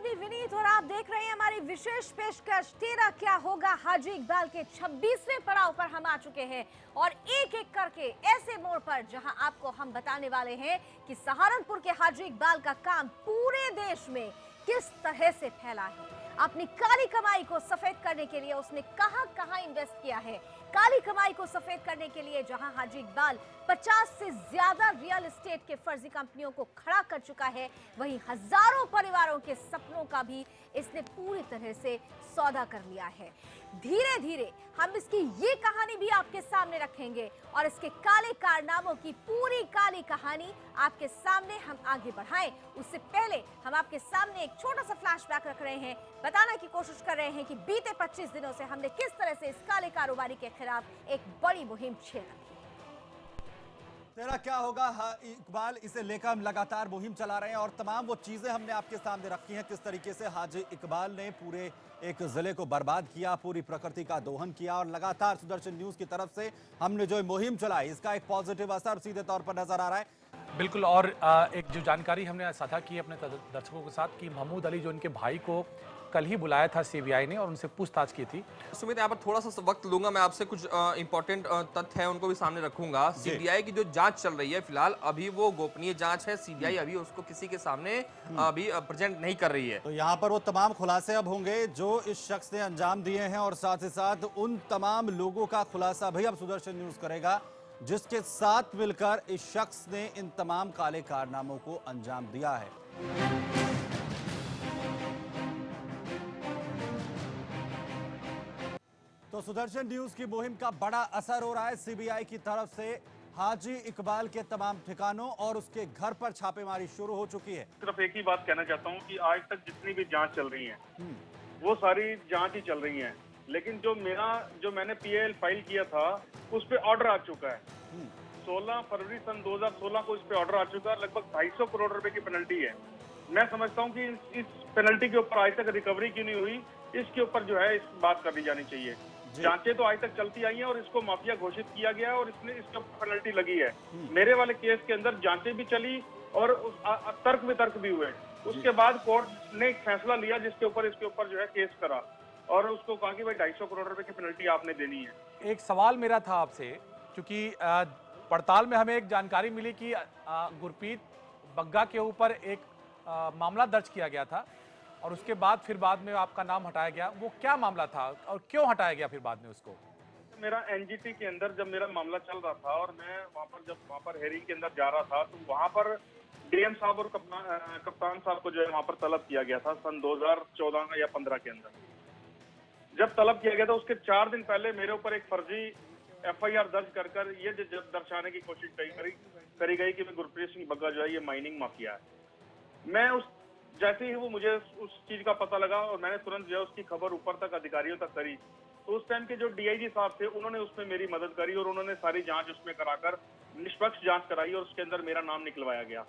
रश्मि विनीत और आप देख रहे हैं हमारी विशेष पेशकश तेरा क्या होगा हाजी इकबाल के 26वें पड़ाव पर हम आ चुके हैं और एक एक करके ऐसे मोड़ पर जहां आपको हम बताने वाले हैं कि सहारनपुर के हाजी इकबाल का काम पूरे देश में किस तरह से फैला है। अपनी काली कमाई को सफेद करने के लिए उसने कहां इन्वेस्ट किया है। काली कमाई को सफेद करने के लिए जहां हाजी इकबाल 50 से ज्यादा रियल एस्टेट के फर्जी कंपनियों को खड़ा कर चुका है, वहीं हजारों परिवारों के सपनों का भी इसने पूरी तरह से सौदा कर लिया है। धीरे धीरे हम इसकी ये कहानी भी आपके सामने रखेंगे और इसके काले कारनामों की पूरी काली कहानी आपके सामने हम आगे बढ़ाएं। उससे पहले हम आपके सामने एक छोटा सा फ्लैशबैक रख रहे हैं, बताने की कोशिश कर रहे हैं कि बीते 25 दिनों से हमने किस तरह से इस काले कारोबारी के खिलाफ एक बड़ी मुहिम छेड़ रखी है। तेरा क्या होगा इकबाल, इसे लेकर हम लगातार मुहिम चला रहे हैं और तमाम वो चीजें हमने आपके सामने रखी हैं किस तरीके से हाजी इकबाल ने पूरे एक जिले को बर्बाद किया, पूरी प्रकृति का दोहन किया और लगातार सुदर्शन न्यूज की तरफ से हमने जो मुहिम चलाई इसका एक पॉजिटिव असर सीधे तौर पर नजर आ रहा है। बिल्कुल। और एक जो जानकारी हमने साझा की अपने दर्शकों के साथ कि महमूद अली जो इनके भाई को कल ही बुलाया था सीबीआई ने और उनसे पूछताछ की थी। सुमित, यहाँ पर थोड़ा सा वक्त लूंगा, मैं आपसे कुछ इंपॉर्टेंट तथ्य है उनको भी सामने रखूंगा। सीबीआई की जो जांच चल रही है फिलहाल अभी वो गोपनीय जांच है, सीबीआई अभी उसको किसी के सामने अभी प्रेजेंट नहीं कर रही है। तो यहाँ पर वो तमाम खुलासे अब होंगे जो इस शख्स ने अंजाम दिए हैं और साथ ही साथ उन तमाम लोगों का खुलासा भी अब सुदर्शन न्यूज करेगा जिसके साथ मिलकर इस शख्स ने इन तमाम काले कारनामों को अंजाम दिया है। तो सुदर्शन न्यूज की मुहिम का बड़ा असर हो रहा है। सीबीआई की तरफ से हाजी इकबाल के तमाम ठिकानों और उसके घर पर छापेमारी शुरू हो चुकी है। सिर्फ एक ही बात कहना चाहता हूं कि आज तक जितनी भी जांच चल रही है वो सारी जांच ही चल रही है, लेकिन जो मैंने पीएल फाइल किया था उस पे ऑर्डर आ चुका है। 16 फरवरी सन 2016 को इस पे ऑर्डर आ चुका है। लगभग 250 करोड़ रुपए की पेनल्टी है। मैं समझता हूं कि इस पेनल्टी के ऊपर आज तक रिकवरी क्यों नहीं हुई, इसके ऊपर जो है इस बात करनी जानी चाहिए। जांचें तो आज तक चलती आई हैं और इसको माफिया घोषित किया गया और इसने इसके ऊपर पेनल्टी लगी है। मेरे वाले केस के अंदर जांचें भी चली और तर्क वितर्क भी हुए। उसके बाद कोर्ट ने एक फैसला लिया जिसके ऊपर इसके ऊपर जो है केस करा और उसको कहा कि भाई 250 करोड़ रुपए की पेनल्टी आपने देनी है। एक सवाल मेरा था आपसे, क्योंकि पड़ताल में हमें एक जानकारी मिली कि गुरप्रीत बग्गा के ऊपर एक मामला दर्ज किया गया था और उसके बाद फिर बाद में आपका नाम हटाया गया। वो क्या मामला था और क्यों हटाया गया फिर बाद में उसको? मेरा एनजीटी के अंदर जब मेरा मामला चल रहा था और मैं वहाँ पर हेयरिंग के अंदर जा रहा था तो वहाँ पर डीएम साहब और कप्तान साहब को जो है वहाँ पर तलब किया गया था सन 2014 या 15 के अंदर। जब तलब किया गया था उसके 4 दिन पहले मेरे ऊपर एक फर्जी एफआईआर दर्ज कर ये दर्शाने की कोशिश करी गई कि गुरप्रीत सिंह बग्गा जो है ये माइनिंग माफिया है। मैं जैसे ही वो मुझे उस चीज का पता लगा और मैंने तुरंत जो है उसकी खबर ऊपर तक अधिकारियों तक करी तो उस टाइम के जो डीआईजी साहब थे उन्होंने उसमें मेरी मदद करी और उन्होंने सारी जांच उसमें कराकर निष्पक्ष जांच कराई और उसके अंदर मेरा नाम निकलवाया गया।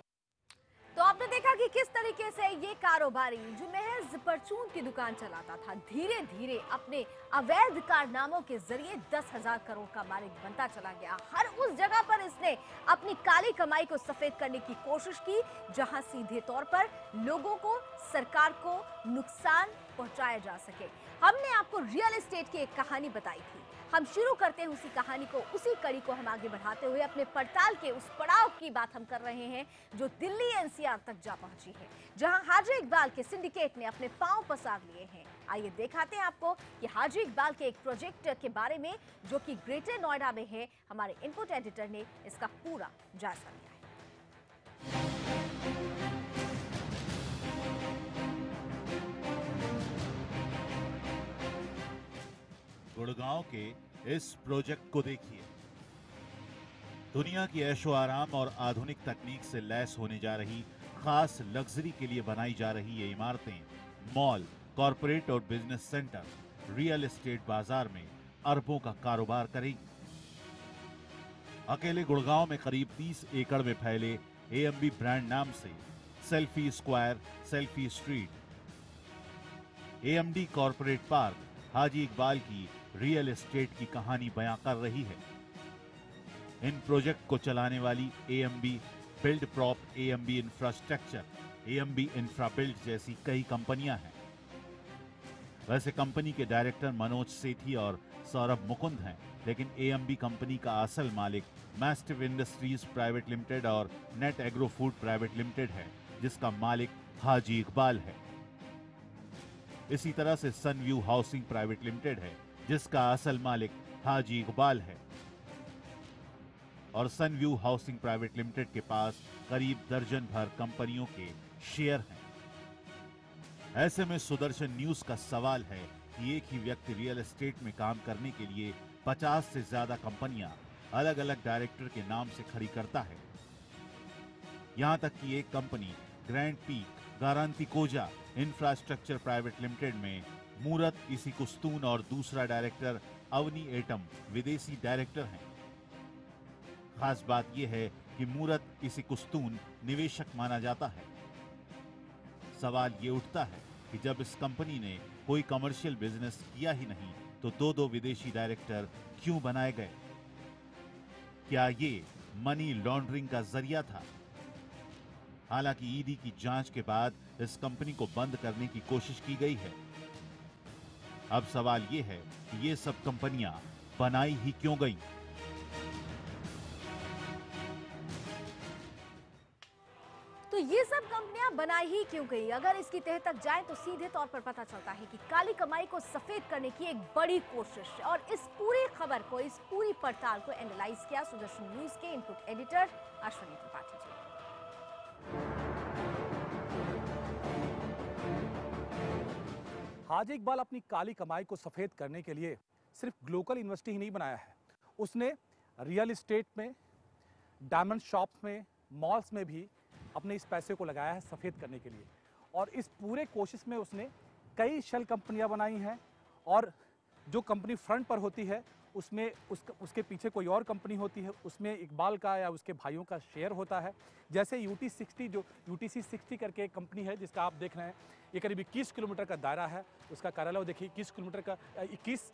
तो आपने देखा कि किस तरीके से ये कारोबारी जो महज परचून की दुकान चलाता था धीरे धीरे अपने अवैध कारनामों के जरिए 10,000 करोड़ का मालिक बनता चला गया। हर उस जगह पर इसने अपनी काली कमाई को सफेद करने की कोशिश की जहां सीधे तौर पर लोगों को, सरकार को नुकसान पहुंचाया जा सके। हमने आपको रियल एस्टेट की एक कहानी बताई थी। हम शुरू करते हैं उसी कहानी को, उसी कड़ी को हम आगे बढ़ाते हुए अपने पड़ताल के उस पड़ाव की बात हम कर रहे हैं जो दिल्ली एनसीआर तक जा पहुंची है, जहां हाजी इकबाल के सिंडिकेट ने अपने पांव पसार लिए हैं। आइए दिखाते हैं आपको कि हाजी इकबाल के एक प्रोजेक्ट के बारे में जो कि ग्रेटर नोएडा में है। हमारे इनपुट एडिटर ने इसका पूरा जायजा लिया है। गुड़गांव के इस प्रोजेक्ट को देखिए। दुनिया की ऐशो आराम और आधुनिक तकनीक से लैस होने जा रही खास लग्जरी के लिए बनाई जा रही ये इमारतें मॉल, कॉरपोरेट और बिजनेस सेंटर, रियल एस्टेट बाजार में अरबों का कारोबार करेगी। अकेले गुड़गांव में करीब 30 एकड़ में फैले एएमबी ब्रांड नाम से selfie square, selfie street, AMD corporate park Haji Iqbal की रियल एस्टेट की कहानी बयां कर रही है। इन प्रोजेक्ट को चलाने वाली AMB build prop, AMB infrastructure, AMB Infrabuild जैसी कई कंपनियां हैं। वैसे कंपनी के डायरेक्टर मनोज सेठी और सौरभ मुकुंद हैं, लेकिन AMB कंपनी का असल मालिक मैस्टिव इंडस्ट्रीज प्राइवेट लिमिटेड और net agro food private limited है, जिसका मालिक हाजी इकबाल है। इसी तरह से सनव्यू हाउसिंग प्राइवेट लिमिटेड है, जिसका असल मालिक हाजी इकबाल है। और सनव्यू हाउसिंग प्राइवेट लिमिटेड के पास करीब दर्जन भर कंपनियों के शेयर हैं। ऐसे में सुदर्शन न्यूज का सवाल है कि एक ही व्यक्ति रियल एस्टेट में काम करने के लिए 50 से ज्यादा कंपनियां अलग अलग डायरेक्टर के नाम से खड़ी करता है। यहां तक कि एक कंपनी ग्रैंड पीक गारंटी कोजा इंफ्रास्ट्रक्चर प्राइवेट लिमिटेड में मूरत इसी कुस्तून और दूसरा डायरेक्टर अवनी एटम विदेशी डायरेक्टर हैं। खास बात यह है कि मूरत इसी कुस्तून निवेशक माना जाता है। सवाल ये उठता है कि जब इस कंपनी ने कोई कमर्शियल बिजनेस किया ही नहीं तो दो विदेशी डायरेक्टर क्यों बनाए गए? क्या ये मनी लॉन्ड्रिंग का जरिया था? हालांकि ईडी की जांच के बाद इस कंपनी को बंद करने की कोशिश की गई है। अब सवाल ये है कि ये सब कंपनियां बनाई ही क्यों गई? तो ये सब कंपनियां बनाई ही क्यों गई? अगर इसकी तह तक जाए तो सीधे तौर पर पता चलता है कि काली कमाई को सफेद करने की एक बड़ी कोशिश है। और इस पूरी खबर को, इस पूरी पड़ताल को एनालाइज किया सुदर्शन न्यूज के इनपुट एडिटर अश्विनी त्रिपाठी जी। हाजी इकबाल अपनी काली कमाई को सफेद करने के लिए सिर्फ ग्लोबल यूनिवर्सिटी ही नहीं बनाया है, उसने रियल एस्टेट में, डायमंड शॉप्स में, मॉल्स में भी अपने इस पैसे को लगाया है सफेद करने के लिए। और इस पूरे कोशिश में उसने कई शेल कंपनियां बनाई हैं और जो कंपनी फ्रंट पर होती है उसमें उसके पीछे कोई और कंपनी होती है, उसमें इकबाल का या उसके भाइयों का शेयर होता है। जैसे यूटीसी 60 करके एक कंपनी है जिसका आप देख रहे हैं, ये करीब 21 किलोमीटर का दायरा है। उसका कार्यालय देखिए, 21 किलोमीटर का 21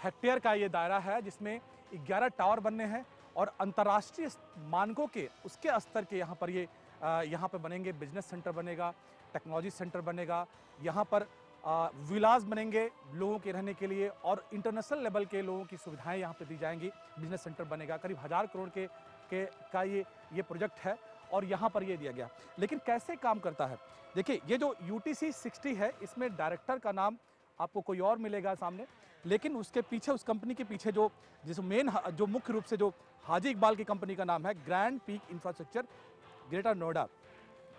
हेक्टेयर का ये दायरा है, जिसमें 11 टावर बनने हैं और अंतर्राष्ट्रीय मानकों के उसके स्तर के यहाँ पर बनेंगे। बिजनेस सेंटर बनेगा, टेक्नोलॉजी सेंटर बनेगा, यहाँ पर विलास बनेंगे लोगों के रहने के लिए और इंटरनेशनल लेवल के लोगों की सुविधाएं यहाँ पे दी जाएंगी। बिजनेस सेंटर बनेगा, करीब 1000 करोड़ का ये प्रोजेक्ट है और यहाँ पर ये दिया गया। लेकिन कैसे काम करता है देखिए, ये जो यूटीसी 60 है इसमें डायरेक्टर का नाम आपको कोई और मिलेगा सामने, लेकिन उसके पीछे, उस कंपनी के पीछे जो मुख्य रूप से जो हाजी इकबाल की कंपनी का नाम है grand peak infrastructure greater Noida,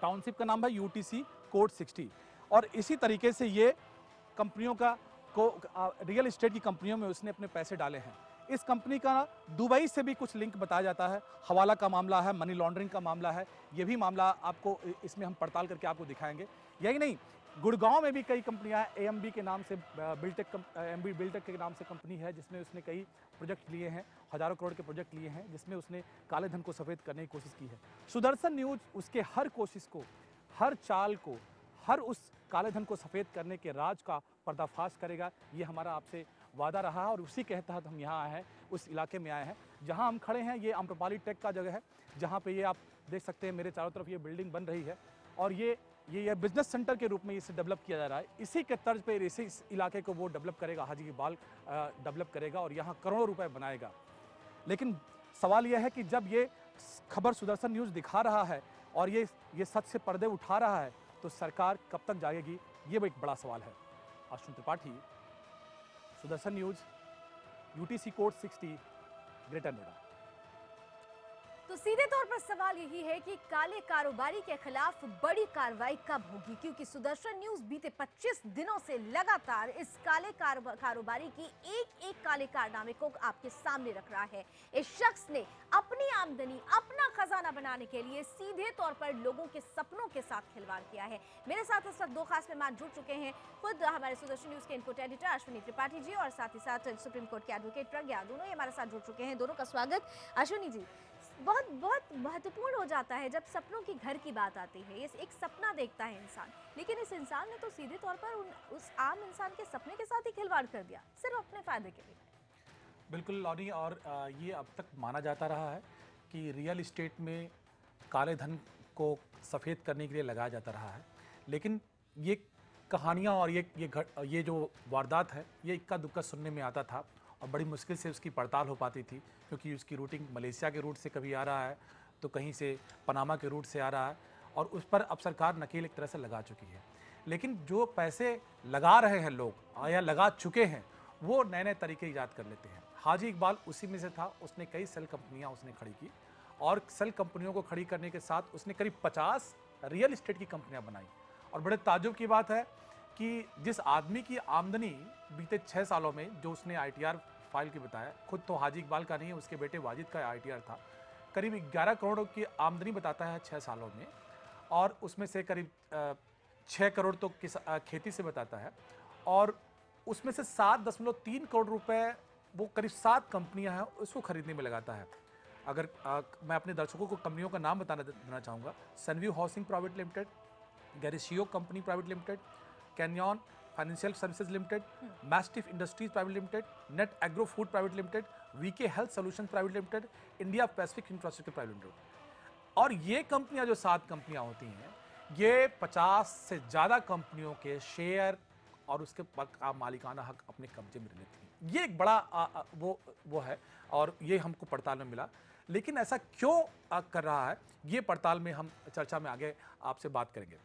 township का नाम है यूटीसी कोड 60। और इसी तरीके से ये कंपनियों रियल एस्टेट की कंपनियों में उसने अपने पैसे डाले हैं। इस कंपनी का दुबई से भी कुछ लिंक बताया जाता है, हवाला का मामला है, मनी लॉन्ड्रिंग का मामला है, ये भी मामला आपको इसमें हम पड़ताल करके आपको दिखाएंगे। यही नहीं, गुड़गांव में भी कई कंपनियां AMB के नाम से, AMB बिल्टेक के नाम से कंपनी है जिसमें उसने कई प्रोजेक्ट लिए हैं, हजारों करोड़ के प्रोजेक्ट लिए हैं, जिसमें उसने काले धन को सफेद करने की कोशिश की है। सुदर्शन न्यूज उसके हर कोशिश को, हर चाल को, हर उस काले धन को सफेद करने के राज का पर्दाफाश करेगा। ये हमारा आपसे वादा रहा है और उसी के तहत हम यहाँ आए हैं, उस इलाके में आए हैं जहाँ हम खड़े हैं। ये आम्रपाली टेक का जगह है, जहाँ पे ये आप देख सकते हैं मेरे चारों तरफ ये बिल्डिंग बन रही है और ये बिजनेस सेंटर के रूप में इसे डेवलप किया जा रहा है। इसी के तर्ज पे इस इलाके को वो डेवलप करेगा, हाजी इकबाल डेवलप करेगा और यहाँ करोड़ों रुपए बनाएगा। लेकिन सवाल यह है कि जब ये खबर सुदर्शन न्यूज़ दिखा रहा है और ये सच से पर्दे उठा रहा है तो सरकार कब तक जागेगी, ये एक बड़ा सवाल है। Ashwini Tripathi, Sudarshan news, UTC code 60, greater Noida. तो सीधे तौर पर सवाल यही है कि काले कारोबारी के खिलाफ बड़ी कार्रवाई कब होगी, क्योंकि सुदर्शन न्यूज बीते 25 दिनों से लगातार इस काले कारोबारी की एक काले कारनामे को आपके सामने रख रहा है। इस शख्स ने अपनी आमदनी, अपना खजाना बनाने के लिए सीधे तौर पर लोगों के सपनों के साथ खिलवाड़ किया है। मेरे साथ इस वक्त दो खास मेहमान जुड़ चुके हैं, खुद हमारे सुदर्शन न्यूज के इनपुट एडिटर अश्विनी त्रिपाठी जी और साथ ही साथ सुप्रीम कोर्ट के एडवोकेट प्रज्ञा, दोनों ही हमारे साथ जुड़ चुके हैं। दोनों का स्वागत। अश्विनी जी, बहुत महत्वपूर्ण हो जाता है जब सपनों की घर की बात आती है। ये एक सपना देखता है इंसान, लेकिन इस इंसान ने तो सीधे तौर पर उस आम इंसान के सपने के साथ ही खिलवाड़ कर दिया, सिर्फ अपने फायदे के लिए। बिल्कुल लॉनी, और ये अब तक माना जाता रहा है कि रियल एस्टेट में काले धन को सफ़ेद करने के लिए लगाया जाता रहा है। लेकिन ये कहानियाँ और ये जो वारदात है, ये इक्का दुक्का सुनने में आता था और बड़ी मुश्किल से उसकी पड़ताल हो पाती थी, क्योंकि उसकी रूटिंग मलेशिया के रूट से कभी आ रहा है तो कहीं से पनामा के रूट से आ रहा है, और उस पर अब सरकार नकेल एक तरह से लगा चुकी है। लेकिन जो पैसे लगा रहे हैं लोग या लगा चुके हैं, वो नए नए तरीके ईजाद कर लेते हैं। हाजी इकबाल उसी में से था। उसने कई सेल कंपनियां उसने खड़ी की, और सेल कंपनियों को खड़ी करने के साथ उसने करीब 50 रियल इस्टेट की कंपनियां बनाई। और बड़े ताज्जुब की बात है कि जिस आदमी की आमदनी बीते 6 सालों में, जो उसने ITR फाइल की बताया, खुद तो हाजी इकबाल का नहीं है, उसके बेटे वाजिद का ITR था, करीब 11 करोड़ की आमदनी बताता है 6 सालों में, और उसमें से करीब 6 करोड़ तो खेती से बताता है, और उसमें से 7.3 करोड़ रुपए वो करीब 7 कंपनियां हैं उसको खरीदने में लगाता है। अगर मैं अपने दर्शकों को कंपनियों का नाम देना चाहूँगा: सनव्यू हाउसिंग प्राइवेट लिमिटेड, गैरिशियो company private limited, canyon financial services limited, mastiff industries private limited, net agro food private limited, VK health solution private limited, India pacific infrastructure private limited. और ये कंपनियां, जो 7 कंपनियां होती हैं, ये 50 से ज़्यादा कंपनियों के शेयर और उसके मालिकाना हक अपने कब्जे में लेती हैं। ये एक बड़ा वो है, और ये हमको पड़ताल में मिला। लेकिन ऐसा क्यों कर रहा है, ये पड़ताल में हम चर्चा में आगे आपसे बात करेंगे।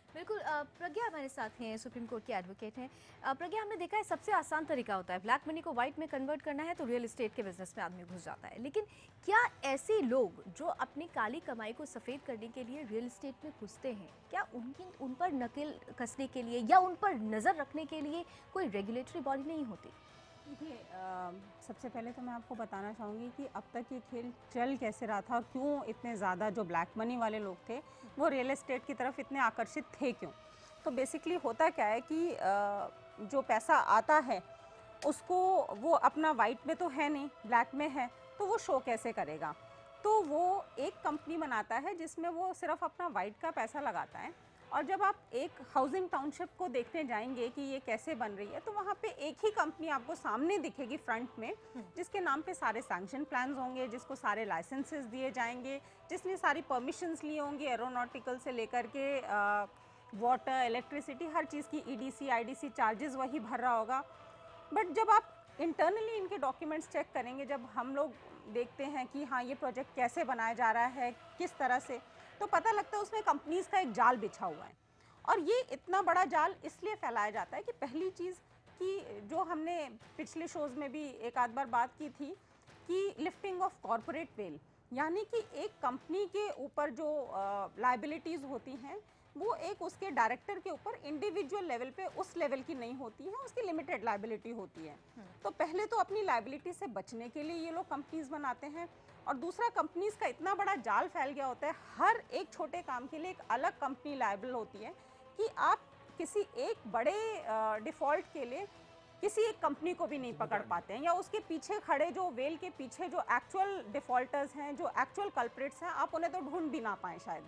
बिल्कुल। प्रज्ञा हमारे साथ हैं, सुप्रीम कोर्ट के एडवोकेट हैं। प्रज्ञा, हमने देखा है सबसे आसान तरीका होता है, ब्लैक मनी को व्हाइट में कन्वर्ट करना है तो रियल एस्टेट के बिजनेस में आदमी घुस जाता है। लेकिन क्या ऐसे लोग जो अपनी काली कमाई को सफ़ेद करने के लिए रियल एस्टेट में घुसते हैं, क्या उन पर नकेल कसने के लिए या उन पर नज़र रखने के लिए कोई रेगुलेटरी बॉडी नहीं होती? देखिए, सबसे पहले तो मैं आपको बताना चाहूँगी कि अब तक ये खेल चल कैसे रहा था, क्यों इतने ज़्यादा जो ब्लैक मनी वाले लोग थे वो रियल एस्टेट की तरफ इतने आकर्षित थे क्यों। तो बेसिकली होता क्या है कि जो पैसा आता है उसको वो अपना वाइट में तो है नहीं, ब्लैक में है, तो वो शो कैसे करेगा। तो वो एक कंपनी बनाता है जिसमें वो सिर्फ अपना वाइट का पैसा लगाता है। और जब आप एक हाउसिंग टाउनशिप को देखने जाएंगे कि ये कैसे बन रही है, तो वहाँ पे एक ही कंपनी आपको सामने दिखेगी फ्रंट में, जिसके नाम पे सारे सैंक्शन प्लान्स होंगे, जिसको सारे लाइसेंसेस दिए जाएंगे, जिसने सारी परमिशंस लिए होंगे एरोनॉटिकल से लेकर के वाटर, इलेक्ट्रिसिटी, हर चीज़ की EDC, IDC चार्जेस वही भर रहा होगा। बट जब आप इंटरनली इनके डॉक्यूमेंट्स चेक करेंगे, जब हम लोग देखते हैं कि हाँ ये प्रोजेक्ट कैसे बनाया जा रहा है, किस तरह से, तो पता लगता है उसमें कंपनीज़ का एक जाल बिछा हुआ है। और ये इतना बड़ा जाल इसलिए फैलाया जाता है कि पहली चीज़ कि जो हमने पिछले शोज़ में भी एक आध बार बात की थी कि लिफ्टिंग ऑफ कॉरपोरेट वेल, यानी कि एक कंपनी के ऊपर जो लायबिलिटीज़ होती हैं वो एक उसके डायरेक्टर के ऊपर इंडिविजुअल लेवल पे उस लेवल की नहीं होती है, उसकी लिमिटेड लायबिलिटी होती है। तो पहले तो अपनी लायबिलिटी से बचने के लिए ये लोग कंपनीज बनाते हैं, और दूसरा कंपनीज का इतना बड़ा जाल फैल गया होता है, हर एक छोटे काम के लिए एक अलग कंपनी लायबल होती है कि आप किसी एक बड़े डिफ़ॉल्ट के लिए किसी एक कंपनी को भी नहीं पकड़ पाते हैं, या उसके पीछे खड़े जो वेल के पीछे जो एक्चुअल डिफ़ॉल्टर्स हैं, जो एक्चुअल कल्प्रिट्स हैं, आप उन्हें तो ढूंढ भी ना पाएँ शायद।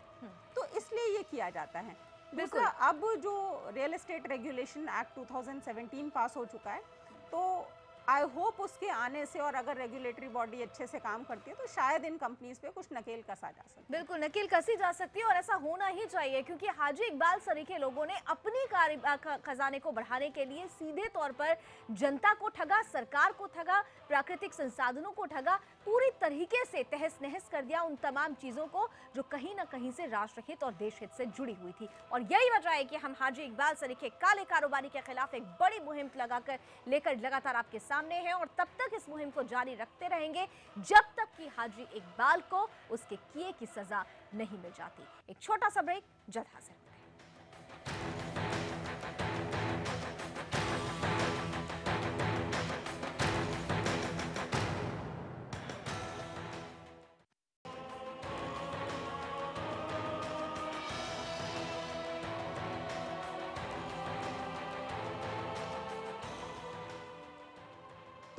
तो इसलिए ये किया जाता है। दूसरा, अब जो रियल एस्टेट रेगुलेशन एक्ट 2017 पास हो चुका है, तो आई होप उसके आने से, और अगर रेगुलेटरी बॉडी अच्छे से काम करती है, तो शायद इन कंपनीज पे कुछ नकेल कसा जा सकता है। बिल्कुल नकेल कसी जा सकती है, और ऐसा होना ही चाहिए, क्योंकि हाजी इकबाल सरीखे लोगों ने अपनी खजाने को बढ़ाने के लिए सीधे तौर पर जनता को ठगा, सरकार को ठगा, प्राकृतिक संसाधनों को ठगा, पूरी तरीके से तहस नहस कर दिया उन तमाम चीजों को जो कहीं ना कहीं से राष्ट्र हित और देश हित से जुड़ी हुई थी। और यही वजह है कि हम हाजी इकबाल सरीखे काले कारोबारी के खिलाफ एक बड़ी मुहिम लेकर लगातार आपके सामने हैं, और तब तक इस मुहिम को जारी रखते रहेंगे जब तक कि हाजी इकबाल को उसके किए की सजा नहीं मिल जाती। एक छोटा सा ब्रेक, जल्द हाजिर होंगे।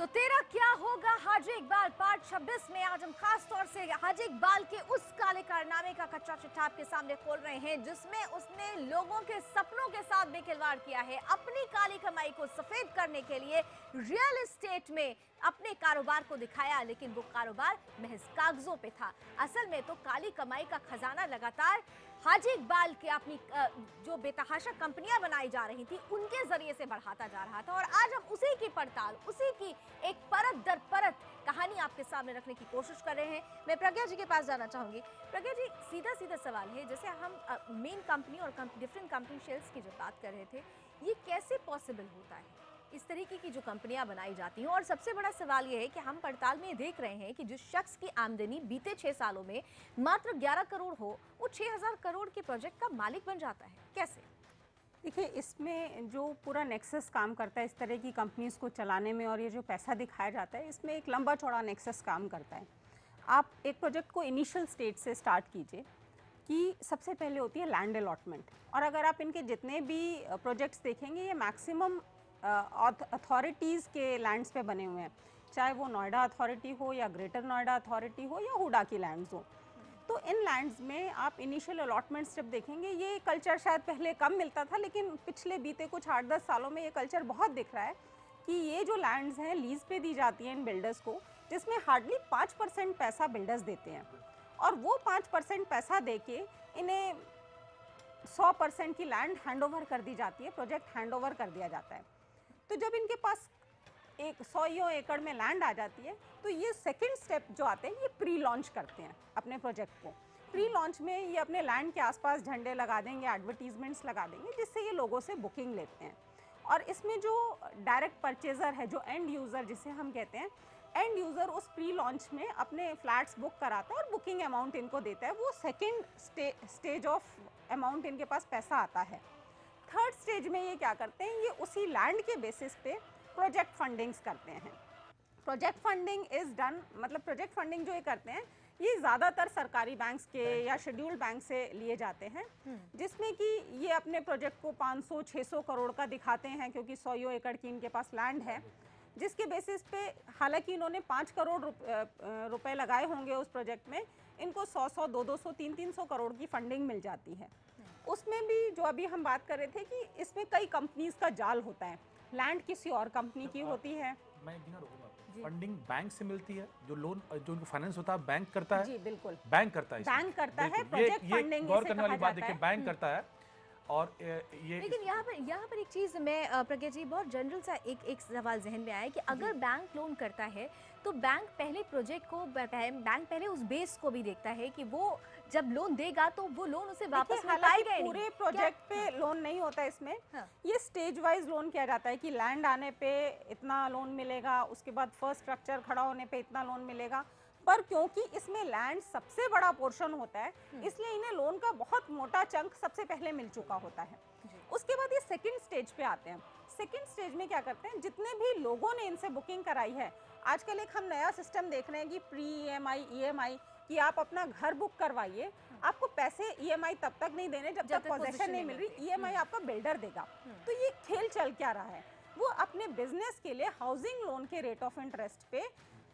तो तेरा क्या होगा हाजी इकबाल पार्ट 26 में आज हम खास तौर से हाजी इकबाल के उस काले कारनामे का कच्चा चिट्ठा आपके सामने खोल रहे हैं जिसमें उसने लोगों के सपनों के साथ भी खिलवाड़ किया है। अपनी काली कमाई को सफेद करने के लिए रियल एस्टेट में अपने कारोबार को दिखाया, लेकिन वो कारोबार महज कागजों पे था। असल में तो काली कमाई का खजाना लगातार हाजी इकबाल के अपनी जो बेतहाशा कंपनियां बनाई जा रही थी उनके जरिए से बढ़ाता जा रहा था। और आज हम उसी की पड़ताल, उसी की एक परत दर परत कहानी आपके सामने रखने की कोशिश कर रहे हैं। मैं प्रज्ञा जी के पास जाना चाहूंगी। प्रज्ञा जी, सीधा सीधा सवाल है, जैसे हम मेन कंपनी और डिफरेंट कंपनी शेयर्स की जो बात कर रहे थे, ये कैसे पॉसिबल होता है इस तरीके की जो कंपनियां बनाई जाती हैं? और सबसे बड़ा सवाल यह है कि हम पड़ताल में देख रहे हैं कि जिस शख्स की आमदनी बीते 6 सालों में मात्र 11 करोड़ हो, वो 6000 करोड़ के प्रोजेक्ट का मालिक बन जाता है, कैसे? देखिए, इसमें जो पूरा नेक्सस काम करता है इस तरह की कंपनीज को चलाने में, और ये जो पैसा दिखाया जाता है, इसमें एक लंबा चौड़ा नेक्सस काम करता है। आप एक प्रोजेक्ट को इनिशियल स्टेज से स्टार्ट कीजिए कि सबसे पहले होती है लैंड अलॉटमेंट। और अगर आप इनके जितने भी प्रोजेक्ट्स देखेंगे, ये मैक्सिमम अथॉरिटीज़ के लैंड्स पे बने हुए हैं, चाहे वो नोएडा अथॉरिटी हो या ग्रेटर नोएडा अथॉरिटी हो या हुडा की लैंड्स हो। तो इन लैंड्स में आप इनिशियल अलॉटमेंट्स जब देखेंगे, ये कल्चर शायद पहले कम मिलता था, लेकिन पिछले बीते कुछ 8-10 सालों में ये कल्चर बहुत दिख रहा है कि ये जो लैंड्स हैं लीज़ पे दी जाती हैं इन बिल्डर्स को, जिसमें हार्डली 5% पैसा बिल्डर्स देते हैं, और वो 5% पैसा दे के इन्हें 100% की लैंड हैंड ओवर कर दी जाती है, प्रोजेक्ट हैंड ओवर कर दिया जाता है। तो जब इनके पास 100 एकड़ में लैंड आ जाती है, तो ये सेकंड स्टेप जो आते हैं, ये प्री लॉन्च करते हैं अपने प्रोजेक्ट को। प्री लॉन्च में ये अपने लैंड के आसपास झंडे लगा देंगे, एडवर्टीजमेंट्स लगा देंगे, जिससे ये लोगों से बुकिंग लेते हैं। और इसमें जो डायरेक्ट परचेज़र है, जो एंड यूज़र जिसे हम कहते हैं, एंड यूज़र उस प्री लॉन्च में अपने फ्लैट्स बुक कराता है और बुकिंग अमाउंट इनको देता है। वो सेकेंड स्टेज ऑफ अमाउंट इनके पास पैसा आता है। थर्ड स्टेज में ये क्या करते हैं, ये उसी लैंड के बेसिस पे प्रोजेक्ट फंडिंग्स करते हैं। प्रोजेक्ट फंडिंग इज़ डन, मतलब प्रोजेक्ट फंडिंग जो ये करते हैं, ये ज़्यादातर सरकारी बैंक्स के या शेड्यूल्ड बैंक से लिए जाते हैं, जिसमें कि ये अपने प्रोजेक्ट को 500-600 करोड़ का दिखाते हैं, क्योंकि 100 एकड़ की इनके पास लैंड है, जिसके बेसिस पे हालांकि इन्होंने 5 करोड़ रुपए लगाए होंगे उस प्रोजेक्ट में, इनको 100-100, 200, 300 करोड़ की फंडिंग मिल जाती है। उसमें भी जो अभी हम बात कर रहे थे कि इसमें कई कंपनीज का जाल होता है, लैंड किसी और कंपनी की होती है। मैं एक रुकूंगा, फंडिंग बैंक से मिलती है, जो लोन जो उनको फाइनेंस होता है बैंक करता है। जी बिल्कुल, बैंक करता है, बैंक करता है, बिल्कुल। प्रोजेक्ट फंडिंग गौर करने वाली बात देखिए, बैंक करता है। और ये लेकिन यहाँ पर एक चीज़ मैं प्रज्ञा जी, बहुत जनरल सा एक सवाल जहन में आया कि अगर बैंक लोन करता है तो बैंक पहले प्रोजेक्ट को, बैंक पहले उस बेस को भी देखता है कि वो जब लोन देगा तो वो लोन उसे वापस हालांकि पूरे प्रोजेक्ट पे लोन नहीं होता इसमें। हाँ। ये स्टेज वाइज लोन किया जाता है कि लैंड आने पे इतना लोन मिलेगा, उसके बाद फर्स्ट स्ट्रक्चर खड़ा होने पे इतना लोन मिलेगा। पर क्योंकि इसमें लैंड सबसे बड़ा पोर्शन होता है, इसलिए इन्हें लोन का बहुत मोटा चंक सबसे पहले मिल चुका होता है। उसके बाद ये सेकंड स्टेज पे आते हैं। सेकंड स्टेज में क्या करते हैं, जितने भी लोगों ने इनसे बुकिंग कराई है, आजकल एक हम नया सिस्टम देख रहे हैं कि प्री EMI कि आप अपना घर बुक करवाइए, आपको पैसे EMI तब तक नहीं देने जब तक पोजीशन नहीं मिल रही, EMI आपका बिल्डर देगा। तो ये खेल चल क्या रहा है, वो अपने बिजनेस के लिए हाउसिंग लोन के रेट ऑफ इंटरेस्ट पे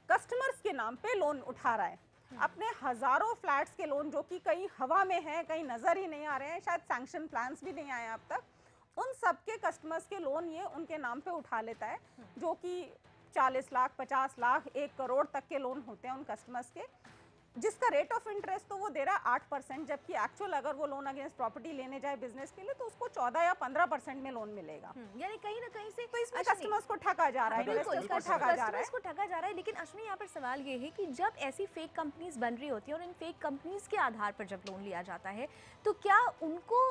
कस्टमर्स के नाम पे लोन उठा रहा है। अपने हजारों फ्लैट्स के लोन, जो कि कहीं हवा में हैं, कहीं नजर ही नहीं आ रहे हैं, शायद सैंक्शन प्लान्स भी नहीं आए अब तक, उन सब के कस्टमर्स के लोन ये उनके नाम पे उठा लेता है, जो कि 40 लाख, 50 लाख, 1 करोड़ तक के लोन होते हैं उन कस्टमर्स के, जिसका रेट ऑफ इंटरेस्ट तो वो दे रहा है 8%, जबकि एक्चुअल अगर वो लोन अगेंस्ट प्रॉपर्टी लेने जाए बिजनेस के लिए तो उसको 14 या 15% में लोन मिलेगा। यानी कहीं ना कहीं से तो इसमें कस्टमर्स को ठगा जा रहा है, इन्वेस्टर्स को ठगा जा रहा है। लेकिन अश्विनी, यहाँ पर सवाल ये है कि जब ऐसी फेक कंपनीज बन रही होती है और इन फेक कंपनीज के आधार पर जब लोन लिया जाता है, तो क्या उनको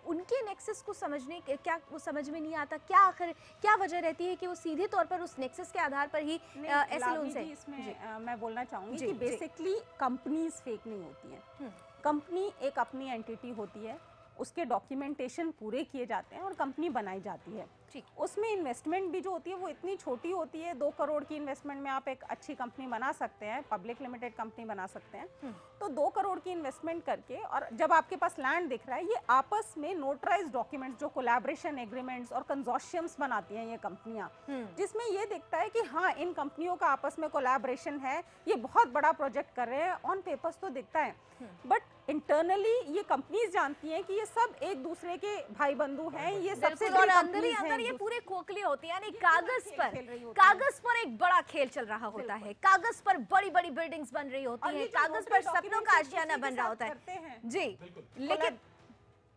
उनके नेक्सस को समझने, क्या वो समझ में नहीं आता, क्या आखिर क्या वजह रहती है कि वो सीधे तौर पर उस नेक्सस के आधार पर ही ऐसे लोन से? इसमें मैं बोलना चाहूँगी कि बेसिकली कंपनीज फेक नहीं होती हैं। कंपनी एक अपनी एंटिटी होती है, उसके डॉक्यूमेंटेशन पूरे किए जाते हैं और कंपनी बनाई जाती है। ठीक। उसमें इन्वेस्टमेंट भी जो होती है वो इतनी छोटी होती है, 2 करोड़ की इन्वेस्टमेंट में आप एक अच्छी कंपनी बना सकते हैं, पब्लिक लिमिटेड कंपनी बना सकते हैं। तो 2 करोड़ की इन्वेस्टमेंट करके, और जब आपके पास लैंड दिख रहा है, ये आपस में नोटराइज डॉक्यूमेंट्स, जो कोलैबोरेशन एग्रीमेंट्स और कंसोर्शियम्स बनाती हैं ये कंपनियां, जिसमें ये दिखता है कि हाँ, इन कंपनियों का आपस में कोलैबोरेशन है, ये बहुत बड़ा प्रोजेक्ट कर रहे हैं। ऑन पेपर्स तो दिखता है, बट इंटरनली ये कंपनीज जानती हैं कि ये सब एक दूसरे के भाई बंधु हैं, ये सबसे और अंदर ही अंदर ये पूरे खोखले होते हैं, यानी कागज पर एक बड़ा खेल चल रहा होता है, कागज पर बड़ी बड़ी बिल्डिंग्स बन रही होती हैं, कागज पर सपनों का आशियाना बन रहा होता है जी। लेकिन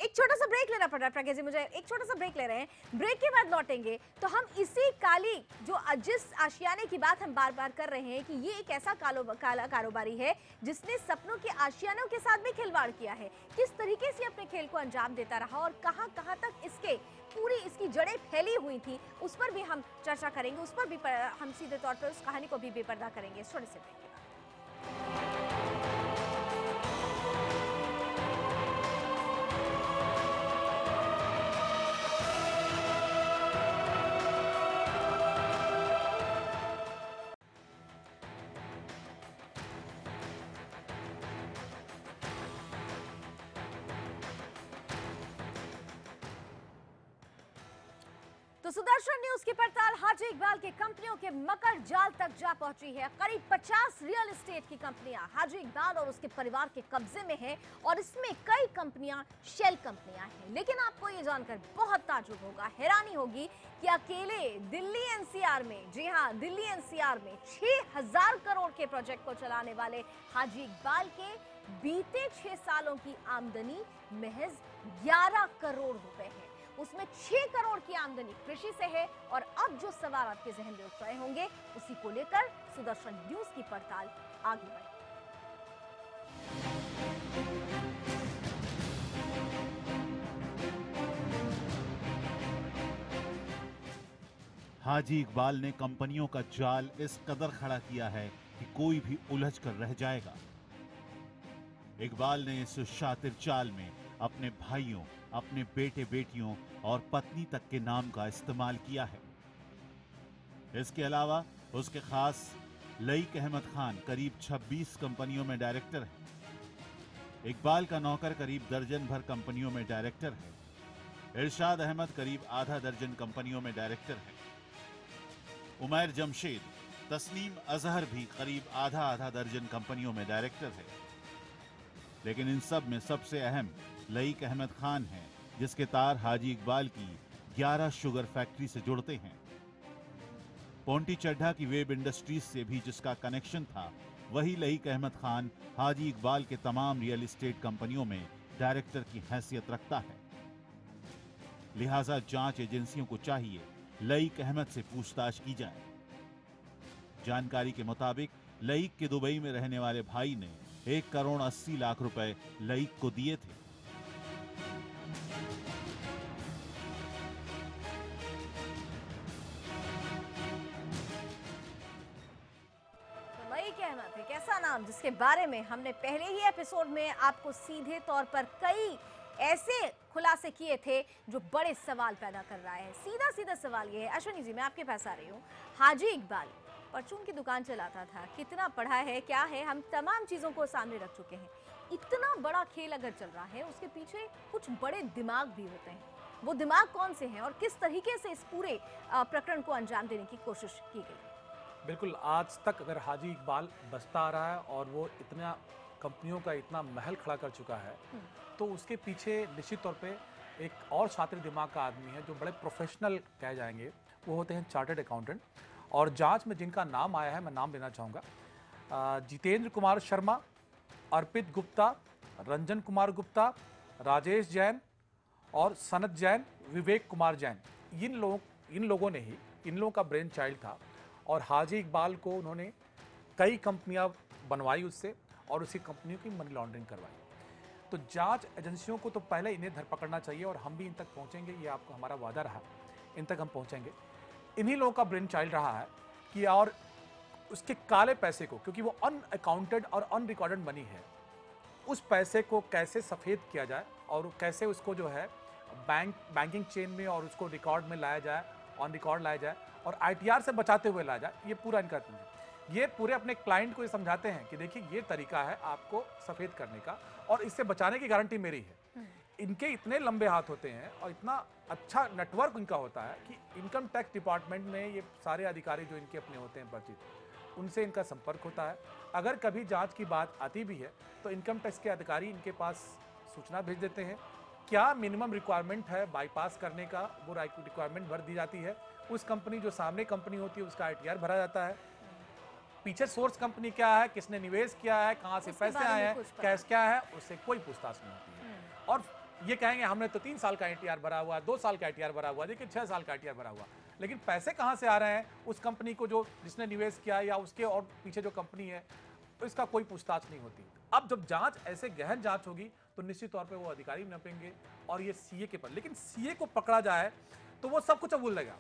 एक छोटा सा ब्रेक लेना पड़ रहा है प्रज्ञा जी, मुझे एक छोटा सा ब्रेक ले रहे हैं। ब्रेक के बाद लौटेंगे तो हम इसी काली जो जिस आशियाने की बात हम बार बार कर रहे हैं कि ये एक ऐसा काला कारोबारी है जिसने सपनों के आशियानों के साथ भी खिलवाड़ किया है, किस तरीके से अपने खेल को अंजाम देता रहा और कहां कहां तक इसकी जड़ें फैली हुई थी, उस पर भी हम चर्चा करेंगे, उस पर भी हम सीधे तौर पर उस कहानी को भी बेपर्दा करेंगे थोड़े से ब्रेक के बाद। तो सुदर्शन न्यूज की पड़ताल हाजी इकबाल के कंपनियों के मकर जाल तक जा पहुंची है। करीब 50 रियल एस्टेट की कंपनियां हाजी इकबाल और उसके परिवार के कब्जे में है और इसमें कई कंपनियां शेल कंपनियां हैं। लेकिन आपको ये जानकर बहुत ताज्जुब होगा, हैरानी होगी कि अकेले दिल्ली एनसीआर में, जी हाँ, दिल्ली एनसीआर में 6000 करोड़ के प्रोजेक्ट को चलाने वाले हाजी इकबाल के बीते 6 सालों की आमदनी महज 11 करोड़ रुपए है। उसमें 6 करोड़ की आमदनी कृषि से है। और अब जो सवाल आपके जहन में उठ रहे होंगे, उसी को लेकर सुदर्शन न्यूज की पड़ताल आगे बढ़ी। हाजी इकबाल ने कंपनियों का जाल इस कदर खड़ा किया है कि कोई भी उलझ कर रह जाएगा। इकबाल ने इस शातिर चाल में अपने भाइयों, अपने बेटे बेटियों और पत्नी तक के नाम का इस्तेमाल किया है। इसके अलावा उसके खास लईक अहमद खान करीब 26 कंपनियों में डायरेक्टर है। इकबाल का नौकर करीब दर्जन भर कंपनियों में डायरेक्टर है। इरशाद अहमद करीब आधा दर्जन कंपनियों में डायरेक्टर है। उमैर जमशेद, तस्नीम अजहर भी करीब आधा दर्जन कंपनियों में डायरेक्टर है। लेकिन इन सब में सबसे अहम लईक अहमद खान है, जिसके तार हाजी इकबाल की 11 शुगर फैक्ट्री से जुड़ते हैं। पोंटी चड्ढा की वेब इंडस्ट्रीज से भी जिसका कनेक्शन था, वही लईक अहमद खान हाजी इकबाल के तमाम रियल एस्टेट कंपनियों में डायरेक्टर की हैसियत रखता है। लिहाजा जांच एजेंसियों को चाहिए लईक अहमद से पूछताछ की जाए। जानकारी के मुताबिक लईक के दुबई में रहने वाले भाई ने 1 करोड़ 80 लाख रुपए लईक को दिए थे। अहमद एक ऐसा नाम जिसके बारे में हमने पहले ही एपिसोड में आपको सीधे तौर पर कई ऐसे खुलासे किए थे जो बड़े सवाल पैदा कर रहा है। सीधा सीधा सवाल ये है, अश्विनी जी मैं आपके पास आ रही हूँ। हाजी इकबाल परचून की दुकान चलाता था, कितना पढ़ा है, क्या है, हम तमाम चीज़ों को सामने रख चुके हैं। इतना बड़ा खेल अगर चल रहा है, उसके पीछे कुछ बड़े दिमाग भी होते हैं। वो दिमाग कौन से हैं और किस तरीके से इस पूरे प्रकरण को अंजाम देने की कोशिश की गई? बिल्कुल, आज तक अगर हाजी इकबाल बसता आ रहा है और वो इतना कंपनियों का इतना महल खड़ा कर चुका है, तो उसके पीछे निश्चित तौर पे एक और शातिर दिमाग का आदमी है जो बड़े प्रोफेशनल कह जाएंगे, वो होते हैं चार्टर्ड अकाउंटेंट। और जांच में जिनका नाम आया है, मैं नाम लेना चाहूँगा, जितेंद्र कुमार शर्मा, अर्पित गुप्ता, रंजन कुमार गुप्ता, राजेश जैन और सनत जैन, विवेक कुमार जैन। इन लोगों ने ही, इन लोगों का ब्रेन चाइल्ड था और हाजी इकबाल को उन्होंने कई कंपनियां बनवाई उससे और उसी कंपनियों की मनी लॉन्ड्रिंग करवाई। तो जांच एजेंसियों को तो पहले इन्हें धर पकड़ना चाहिए और हम भी इन तक पहुंचेंगे, ये आपको हमारा वादा रहा, इन तक हम पहुंचेंगे। इन्हीं लोगों का ब्रेन चाइल्ड रहा है कि और उसके काले पैसे को, क्योंकि वो अनअकाउंटेड और अनरिकॉर्डेड मनी है, उस पैसे को कैसे सफ़ेद किया जाए और कैसे उसको जो है बैंकिंग चेन में और उसको रिकॉर्ड में लाया जाए, ऑन रिकॉर्ड लाया जाए और ITR से बचाते हुए लाया जाए, ये पूरा इनका है। ये पूरे अपने क्लाइंट को ये समझाते हैं कि देखिए ये तरीका है आपको सफ़ेद करने का और इससे बचाने की गारंटी मेरी है। इनके इतने लंबे हाथ होते हैं और इतना अच्छा नेटवर्क इनका होता है कि इनकम टैक्स डिपार्टमेंट में ये सारे अधिकारी जो इनके अपने होते हैं परिचित, उनसे इनका संपर्क होता है। अगर कभी जांच की बात आती भी है तो इनकम टैक्स के अधिकारी इनके पास सूचना भेज देते हैं, क्या मिनिमम रिक्वायरमेंट है बाईपास करने का, वो रिक्वायरमेंट भर दी जाती है। उस कंपनी जो सामने कंपनी होती है उसका ITR भरा जाता है, पीछे सोर्स कंपनी क्या है, किसने निवेश किया है, कहाँ से पैसे आए हैं, कैश क्या है, उससे कोई पूछताछ नहीं होती है। और ये कहेंगे हमने तो 3 साल का ITR भरा हुआ है, 2 साल का ITR भरा हुआ है, देखिए 6 साल का ITR भरा हुआ, लेकिन पैसे कहाँ से आ रहे हैं उस कंपनी को जो जिसने निवेश किया या उसके और पीछे जो कंपनी है, तो इसका कोई पूछताछ नहीं होती। अब जब जांच ऐसे गहन जांच होगी तो निश्चित तौर पे वो अधिकारी नपेंगे और ये CA के पर, लेकिन CA को पकड़ा जाए तो वो सब कुछ अब भूल लेगा।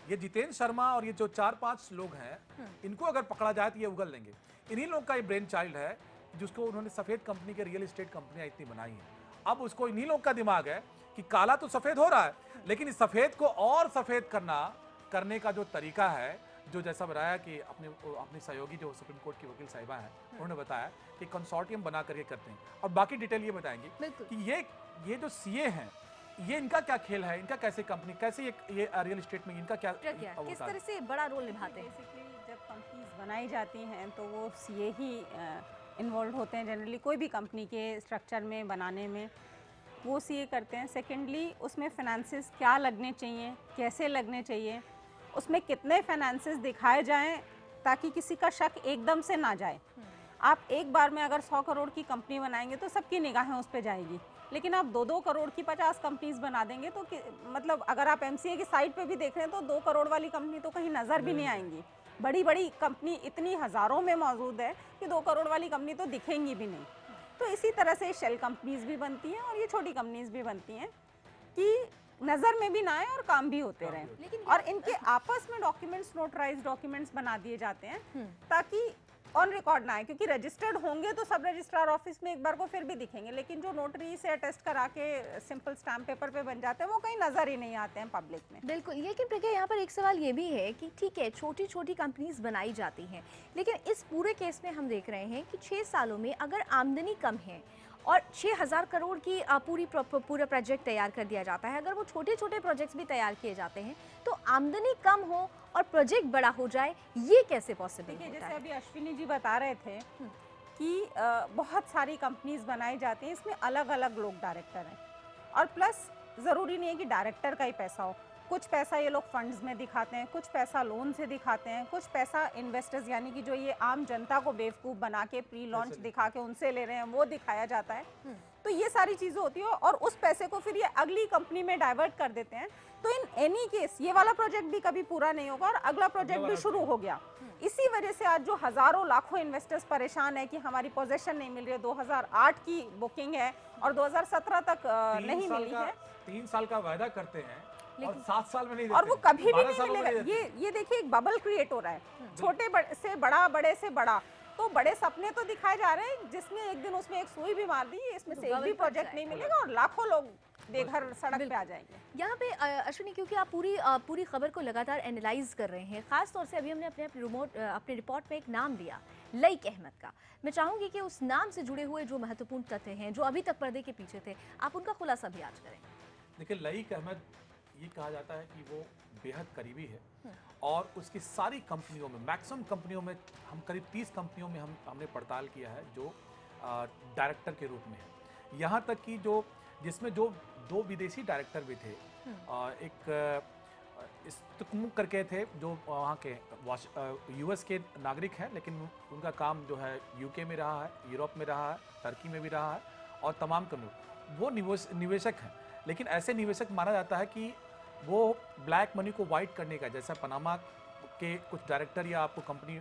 ये जितेंद्र शर्मा और ये जो 4-5 लोग हैं, इनको अगर पकड़ा जाए तो ये उगल लेंगे। इन्हीं लोग का ये ब्रेन चाइल्ड है जिसको उन्होंने सफेद कंपनी के रियल एस्टेट कंपनियां इतनी बनाई हैं। अब उसको इन्हीं लोग का दिमाग है कि काला तो सफेद हो रहा है, लेकिन इस सफेद को और सफेद करने का जो तरीका है, जो जैसा बताया कि अपने सहयोगी जो सुप्रीम कोर्ट की वकील साहिबा हैं, उन्होंने बताया कि कंसोर्टियम बना करके करते हैं। और बाकी डिटेल ये बताएंगे कि ये जो CA हैं, ये इनका क्या खेल है, इनका कैसे कंपनी, कैसे ये रियल एस्टेट में इनका क्या किस तरह से बड़ा रोल निभाते हैं। बेसिकली जब कंपनीज बनाई जाती हैं तो वो CA ही इन्वॉल्व होते हैं। जनरली कोई भी कंपनी के स्ट्रक्चर में बनाने में वो CA करते हैं। सेकेंडली उसमें फाइनेंसेस क्या लगने चाहिए, कैसे लगने चाहिए, उसमें कितने फाइनेंसेस दिखाए जाएं ताकि किसी का शक एकदम से ना जाए। आप एक बार में अगर 100 करोड़ की कंपनी बनाएंगे तो सबकी निगाहें उस पर जाएगी, लेकिन आप 2-2 करोड़ की 50 कंपनीज बना देंगे तो मतलब अगर आप MCA की साइट पे भी देख रहे हैं तो 2 करोड़ वाली कंपनी तो कहीं नज़र भी नहीं आएंगी। बड़ी बड़ी कंपनी इतनी हज़ारों में मौजूद है कि 2 करोड़ वाली कंपनी तो दिखेंगी भी नहीं। तो इसी तरह से शेल कंपनीज भी बनती हैं और ये छोटी कंपनीज भी बनती हैं कि नज़र में भी ना आए और काम भी होते रहें। और इनके आपस में डॉक्यूमेंट्स, नोटराइज डॉक्यूमेंट्स बना दिए जाते हैं ताकि ऑन रिकॉर्ड ना आए, क्योंकि रजिस्टर्ड होंगे तो सब रजिस्ट्रार ऑफिस में एक बार को फिर भी दिखेंगे, लेकिन जो नोटरी से अटेस्ट करा के सिंपल स्टैम्प पेपर पे बन जाते हैं वो कहीं नजर ही नहीं आते हैं पब्लिक में। बिल्कुल। लेकिन प्रज्ञा, यहाँ पर एक सवाल ये भी है कि ठीक है छोटी छोटी कंपनीज बनाई जाती हैं, लेकिन इस पूरे केस में हम देख रहे हैं कि 6 सालों में अगर आमदनी कम है और 6000 करोड़ की पूरा प्रोजेक्ट तैयार कर दिया जाता है, अगर वो छोटे छोटे प्रोजेक्ट्स भी तैयार किए जाते हैं तो आमदनी कम हो और प्रोजेक्ट बड़ा हो जाए, ये कैसे पॉसिबल होता है? जैसे अभी अश्विनी जी बता रहे थे कि बहुत सारी कंपनीज बनाई जाती हैं, इसमें अलग अलग लोग डायरेक्टर हैं और प्लस ज़रूरी नहीं है कि डायरेक्टर का ही पैसा हो। कुछ पैसा ये लोग फंड्स में दिखाते हैं, कुछ पैसा लोन से दिखाते हैं, कुछ पैसा इन्वेस्टर्स यानी कि जो ये आम जनता को बेवकूफ़ बना के प्री लॉन्च दिखा के उनसे ले रहे हैं वो दिखाया जाता है। तो ये सारी चीज़ें होती है और उस पैसे को फिर ये अगली कंपनी में डाइवर्ट कर देते हैं। तो इन एनी केस ये वाला प्रोजेक्ट भी कभी पूरा नहीं होगा और अगला प्रोजेक्ट भी शुरू हो गया। इसी वजह से आज जो हज़ारों लाखों इन्वेस्टर्स परेशान है कि हमारी पोजीशन नहीं मिल रही है, 2008 की बुकिंग है और 2017 तक नहीं मिली है। 3 साल का वायदा करते हैं और 7 साल में नहीं देते और वो कभी भी नहीं मिलेगा। ये देखिए एक बबल क्रिएट हो रहा है, छोटे से बड़ा, बड़े से बड़ा। तो बड़े सपने तो दिखाए जा रहे हैं जिसमें एक दिन उसमें एक सुई भी मार दी, इसमें से एक भी प्रोजेक्ट नहीं मिलेगा और लाखों लोग बेघर सड़क पे आ जाएंगे। यहाँ पे अश्विनी, क्योंकि आप पूरी खबर को लगातार एनालाइज कर रहे हैं, खास तौर से अभी हमने अपने रिपोर्ट में एक नाम लिया, लईक अहमद का। मैं चाहूंगी कि उस नाम से जुड़े हुए जो महत्वपूर्ण तथ्य हैं, जो अभी तक पर्दे के पीछे थे, आप उनका खुलासा भी आज करें। देखिए, लईक अहमद ये कहा जाता है कि वो बेहद करीबी है और उसकी सारी कंपनियों में, मैक्सिमम कंपनियों में, हम करीब 30 कंपनियों में हमने पड़ताल किया है जो डायरेक्टर के रूप में है। यहाँ तक कि जिसमें 2 विदेशी डायरेक्टर भी थे। एक इस्तकमुक करके थे जो वहाँ के US के नागरिक हैं, लेकिन उनका काम जो है UK में रहा है, यूरोप में रहा है, टर्की में भी रहा है और तमाम कंपनी वो निवेशक हैं। लेकिन ऐसे निवेशक माना जाता है कि वो ब्लैक मनी को वाइट करने का, जैसा पनामा के कुछ डायरेक्टर या आपको कंपनी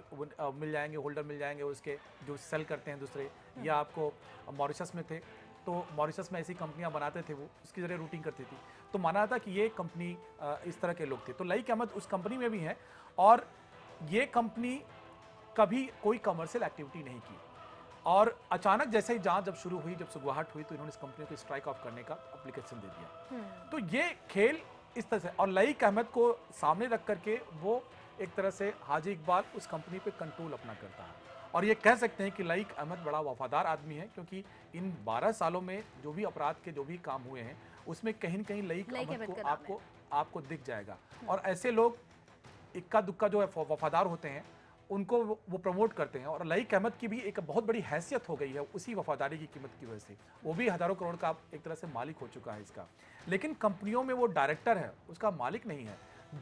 मिल जाएंगे, होल्डर मिल जाएंगे उसके जो सेल करते हैं दूसरे, या आपको मॉरिशस में थे तो मॉरिशस में ऐसी कंपनियां बनाते थे, वो उसकी जरिए रूटिंग करती थी, तो माना जाता कि ये कंपनी इस तरह के लोग थे। तो लईक अहमद उस कंपनी में भी हैं और ये कंपनी कभी कोई कमर्शियल एक्टिविटी नहीं की। और अचानक जैसे ही जांच जब शुरू हुई, जब सुगवाहट हुई, तो इन्होंने इस कंपनी को स्ट्राइक ऑफ करने का एप्लीकेशन दे दिया। तो ये खेल इस तरह से, और लईक अहमद को सामने रख करके वो एक तरह से हाजी इकबाल उस कंपनी पे कंट्रोल अपना करता है। और ये कह सकते हैं कि लईक अहमद बड़ा वफादार आदमी है, क्योंकि इन 12 सालों में जो भी अपराध के जो भी काम हुए हैं उसमें कहीं न कहीं लईक अहमद को आपको दिख जाएगा। और ऐसे लोग इक्का दुक्का जो है वफादार होते हैं उनको वो प्रमोट करते हैं। और लईक अहमद की भी एक बहुत बड़ी हैसियत हो गई है उसी वफादारी की कीमत की वजह से। वो भी हजारों करोड़ का एक तरह से मालिक हो चुका है इसका, लेकिन कंपनियों में वो डायरेक्टर है, उसका मालिक नहीं है।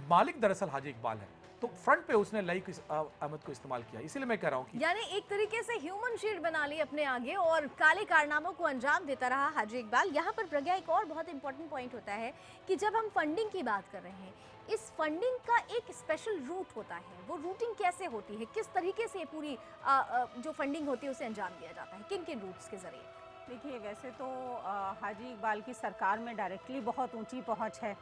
मालिक दरअसल हाजी इकबाल है। तो फ्रंट पे उसने लईक अहमद को इस्तेमाल किया। इसीलिए मैं कह रहा हूँ कि यानी एक तरीके से ह्यूमन शील्ड बना ली अपने आगे और काले कारनामों को अंजाम देता रहा हाजी इकबाल। यहाँ पर प्रज्ञा, एक और बहुत इंपॉर्टेंट पॉइंट होता है कि जब हम फंडिंग की बात कर रहे हैं, इस फंडिंग का एक स्पेशल रूट होता है। वो रूटिंग कैसे होती है, किस तरीके से पूरी जो फंडिंग होती है उसे अंजाम दिया जाता है, किन किन रूट्स के जरिए? देखिए, वैसे तो हाजी इकबाल की सरकार में डायरेक्टली बहुत ऊंची पहुंच है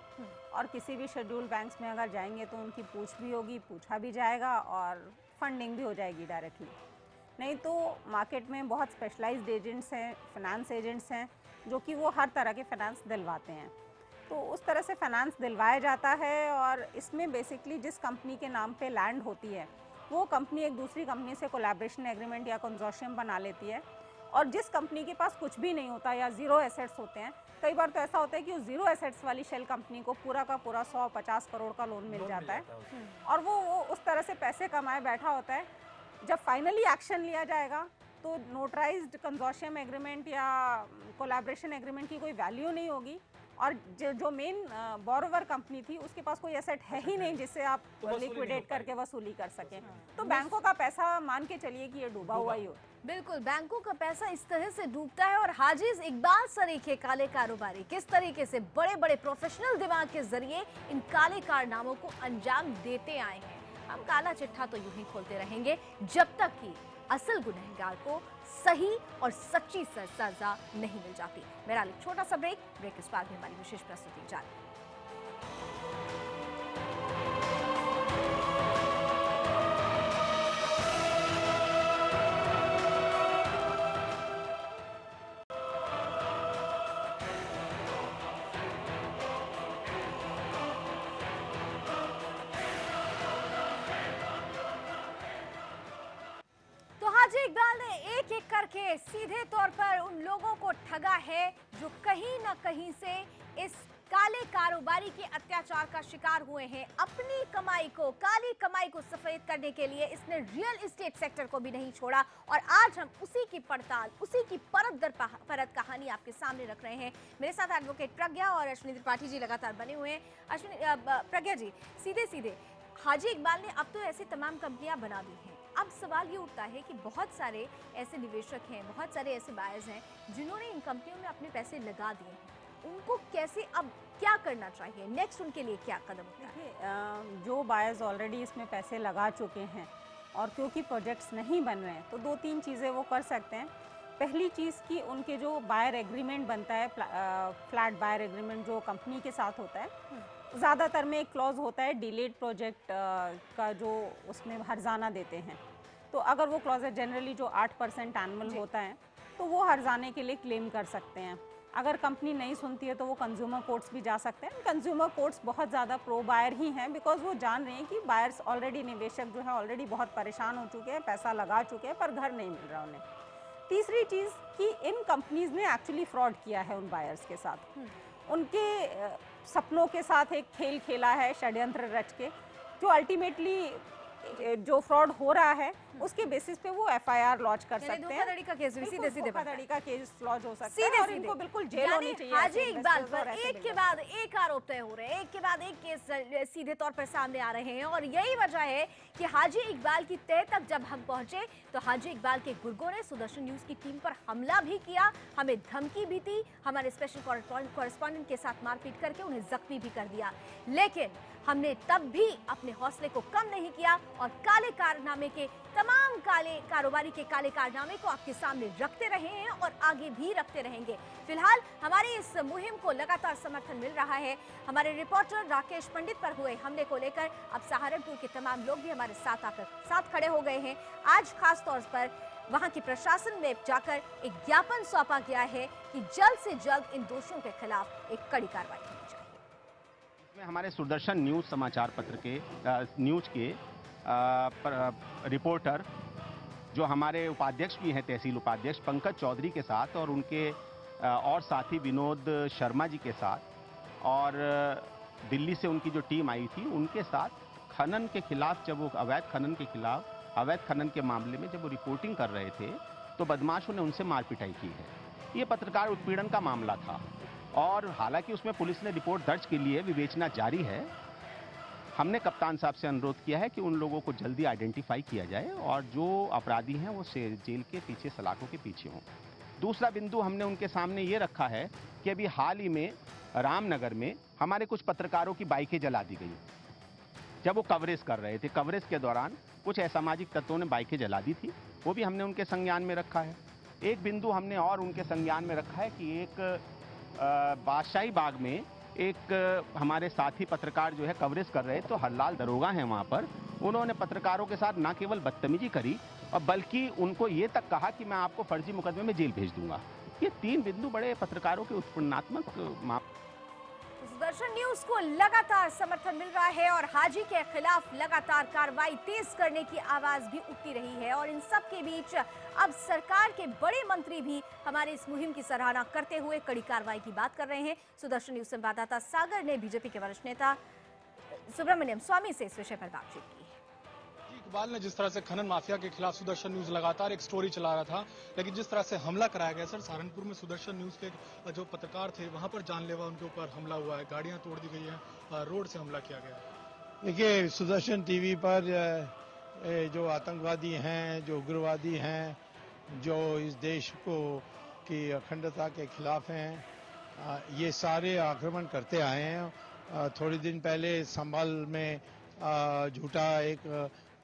और किसी भी शेड्यूल बैंक्स में अगर जाएंगे तो उनकी पूछ भी होगी, पूछा भी जाएगा और फंडिंग भी हो जाएगी डायरेक्टली। नहीं तो मार्केट में बहुत स्पेशलाइज्ड एजेंट्स हैं, फाइनेंस एजेंट्स हैं, जो कि वो हर तरह के फाइनेंस दिलवाते हैं। तो उस तरह से फाइनेंस दिलवाया जाता है और इसमें बेसिकली जिस कंपनी के नाम पे लैंड होती है वो कंपनी एक दूसरी कंपनी से कोलैबोरेशन एग्रीमेंट या कंसोर्शियम बना लेती है। और जिस कंपनी के पास कुछ भी नहीं होता या ज़ीरो एसेट्स होते हैं, कई बार तो ऐसा होता है कि उस ज़ीरो एसेट्स वाली शेल कंपनी को पूरा का पूरा 150 करोड़ का लोन मिल जाता है और वो उस तरह से पैसे कमाए बैठा होता है। जब फाइनली एक्शन लिया जाएगा तो नोटराइज्ड कंसोर्शियम एग्रीमेंट या कोलैबोरेशन एग्रीमेंट की कोई वैल्यू नहीं होगी और जो मेन बोरोवर कंपनी थी उसके पास कोई एसेट है ही नहीं जिससे आप लिक्विडेट करके वसूली कर सकें। तो बैंकों का पैसा मान के चलिए कि ये डूबा हुआ ही होता है। बिल्कुल, बैंकों का पैसा इस तरह से डूबता है और हाजिज इकबाल सरीखे काले कारोबारी किस तरीके से बड़े बड़े प्रोफेशनल दिमाग के जरिए इन काले कारनामों को अंजाम देते आए हैं। हम काला चिट्ठा तो यूं ही खोलते रहेंगे जब तक कि असल गुनहगार को सही और सच्ची सजा नहीं मिल जाती। मेरा एक छोटा सा ब्रेक के बाद में हमारी विशेष प्रस्तुति जारी। हाजी इकबाल ने एक एक करके सीधे तौर पर उन लोगों को ठगा है जो कहीं ना कहीं से इस काले कारोबारी के अत्याचार का शिकार हुए हैं। अपनी कमाई को, काली कमाई को सफेद करने के लिए इसने रियल एस्टेट सेक्टर को भी नहीं छोड़ा और आज हम उसी की पड़ताल, उसी की परत दर परत कहानी आपके सामने रख रहे हैं। मेरे साथ एडवोकेट प्रज्ञा और अश्विनी त्रिपाठी जी लगातार बने हुए हैं। प्रज्ञा जी, सीधे सीधे हाजी इकबाल ने अब तो ऐसी तमाम कंपनियां बना दी हैं। अब सवाल ये उठता है कि बहुत सारे ऐसे निवेशक हैं, बहुत सारे ऐसे बायर्स हैं जिन्होंने इन कंपनियों में अपने पैसे लगा दिए हैं। उनको कैसे, अब क्या करना चाहिए, नेक्स्ट उनके लिए क्या कदम उठाना है? जो बायर्स ऑलरेडी इसमें पैसे लगा चुके हैं और क्योंकि प्रोजेक्ट्स नहीं बन रहे हैं तो 2-3 चीज़ें वो कर सकते हैं। पहली चीज़ कि उनके जो बायर एग्रीमेंट बनता है, फ्लैट बायर एग्रीमेंट जो कंपनी के साथ होता है, ज़्यादातर में एक क्लॉज होता है डिलेड प्रोजेक्ट का जो उसमें हर्जाना देते हैं। तो अगर वो क्लॉज है जनरली जो 8% एनुअल होता है तो वो हर्जाने के लिए क्लेम कर सकते हैं। अगर कंपनी नहीं सुनती है तो वो कंज्यूमर कोर्ट्स भी जा सकते हैं। कंज्यूमर कोर्ट्स बहुत ज़्यादा प्रो बायर ही हैं बिकॉज वो जान रहे हैं कि बायर्स ऑलरेडी, निवेशक जो है ऑलरेडी बहुत परेशान हो चुके हैं, पैसा लगा चुके हैं पर घर नहीं मिल रहा उन्हें। तीसरी चीज़ कि इन कंपनीज ने एक्चुअली फ्रॉड किया है उन बायर्स के साथ, उनके सपनों के साथ एक खेल खेला है षड्यंत्र रच के, जो अल्टीमेटली जो फ्रॉड हो रहा है उसके बेसिस पे वो एफआईआर लॉन्च कर सकते हैं। धोखाधड़ी का केस भी सीधे सीधे धोखाधड़ी का केस लॉन्च हो सकता है और इनको बिल्कुल जेल होनी चाहिए। हाजी इकबाल पर एक के बाद एक आरोप तय हो रहे हैं, एक के बाद एक केस सीधे तौर पर सामने आ रहे हैं और यही वजह है कि हाजी इकबाल की तय तक जब हम पहुंचे तो हाजी इकबाल के गुर्गों ने सुदर्शन न्यूज की टीम पर हमला भी किया, हमें धमकी भी दी, हमारे स्पेशल कॉरेस्पॉन्डेंट के साथ मारपीट करके उन्हें जख्मी भी कर दिया। लेकिन हमने तब भी अपने हौसले को कम नहीं किया और काले कारनामे के तमाम काले कारोबारी के काले कारनामे को आपके सामने रखते रहे हैं और आगे भी रखते रहेंगे। फिलहाल हमारी इस मुहिम को लगातार समर्थन मिल रहा है। हमारे रिपोर्टर राकेश पंडित पर हुए हमले को लेकर अब सहारनपुर के तमाम लोग भी हमारे साथ आकर साथ खड़े हो गए हैं। आज खास तौर पर वहां के प्रशासन में जाकर एक ज्ञापन सौंपा गया है कि जल्द से जल्द इन दोषियों के खिलाफ एक कड़ी कार्रवाई होनी चाहिए। इसमें हमारे सुदर्शन न्यूज समाचार पत्र के न्यूज के रिपोर्टर जो हमारे उपाध्यक्ष भी हैं, तहसील उपाध्यक्ष पंकज चौधरी के साथ और उनके और साथी विनोद शर्मा जी के साथ और दिल्ली से उनकी जो टीम आई थी उनके साथ खनन के खिलाफ, जब वो अवैध खनन के खिलाफ, अवैध खनन के मामले में जब वो रिपोर्टिंग कर रहे थे तो बदमाशों ने उनसे मार पिटाई की है। ये पत्रकार उत्पीड़न का मामला था और हालांकि उसमें पुलिस ने रिपोर्ट दर्ज के लिए विवेचना जारी है। हमने कप्तान साहब से अनुरोध किया है कि उन लोगों को जल्दी आइडेंटिफाई किया जाए और जो अपराधी हैं वो जेल के पीछे, सलाखों के पीछे हों। दूसरा बिंदु हमने उनके सामने ये रखा है कि अभी हाल ही में रामनगर में हमारे कुछ पत्रकारों की बाइकें जला दी गई जब वो कवरेज कर रहे थे। कवरेज के दौरान कुछ असामाजिक तत्वों ने बाइकें जला दी थी, वो भी हमने उनके संज्ञान में रखा है। एक बिंदु हमने और उनके संज्ञान में रखा है कि एक बादशाही बाग में एक हमारे साथी पत्रकार जो है कवरेज कर रहे, तो हरलाल दरोगा हैं वहाँ पर, उन्होंने पत्रकारों के साथ न केवल बदतमीजी करी और बल्कि उनको ये तक कहा कि मैं आपको फर्जी मुकदमे में जेल भेज दूंगा। ये 3 बिंदु बड़े पत्रकारों के उत्पीड़नात्मक सुदर्शन न्यूज को लगातार समर्थन मिल रहा है और हाजी के खिलाफ लगातार कार्रवाई तेज करने की आवाज भी उठती रही है और इन सब के बीच अब सरकार के बड़े मंत्री भी हमारे इस मुहिम की सराहना करते हुए कड़ी कार्रवाई की बात कर रहे हैं। सुदर्शन न्यूज संवाददाता सागर ने बीजेपी के वरिष्ठ नेता सुब्रमण्यम स्वामी से इस विषय पर बातचीत की। इकबाल ने जिस तरह से खनन माफिया के खिलाफ सुदर्शन न्यूज लगातार एक स्टोरी चला रहा था, लेकिन जिस तरह से हमला कराया गया सर, सहारनपुर में सुदर्शन न्यूज के जो पत्रकार थे वहां पर जानलेवा उनके ऊपर हमला हुआ है, गाड़ियां तोड़ दी गई हैं, रोड से हमला किया गया। देखिए, सुदर्शन टीवी पर जो आतंकवादी हैं, जो उग्रवादी हैं, जो इस देश को की अखंडता के खिलाफ हैं, ये सारे आक्रमण करते आए हैं। थोड़े दिन पहले संभल में झूठा एक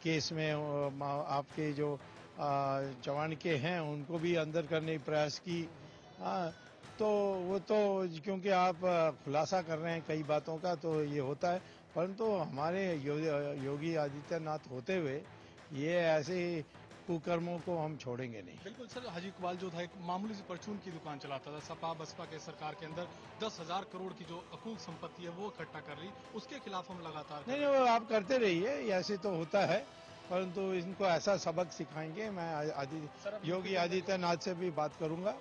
केस में आपके जो जवान के हैं उनको भी अंदर करने की प्रयास की। तो वो तो क्योंकि आप खुलासा कर रहे हैं कई बातों का तो ये होता है, परंतु हमारे योगी आदित्यनाथ होते हुए ये ऐसे कुकर्मों को हम छोड़ेंगे नहीं। बिल्कुल सर, हाजी इकबाल जो था एक मामूली सी परचून की दुकान चलाता था, सपा बसपा के सरकार के अंदर 10,000 करोड़ की जो अकूल संपत्ति है वो इकट्ठा कर रही, उसके खिलाफ हम लगातार नहीं वो आप करते रहिए, ऐसे तो होता है, परंतु इनको ऐसा सबक सिखाएंगे। मैं योगी आदित्यनाथ से भी बात करूंगा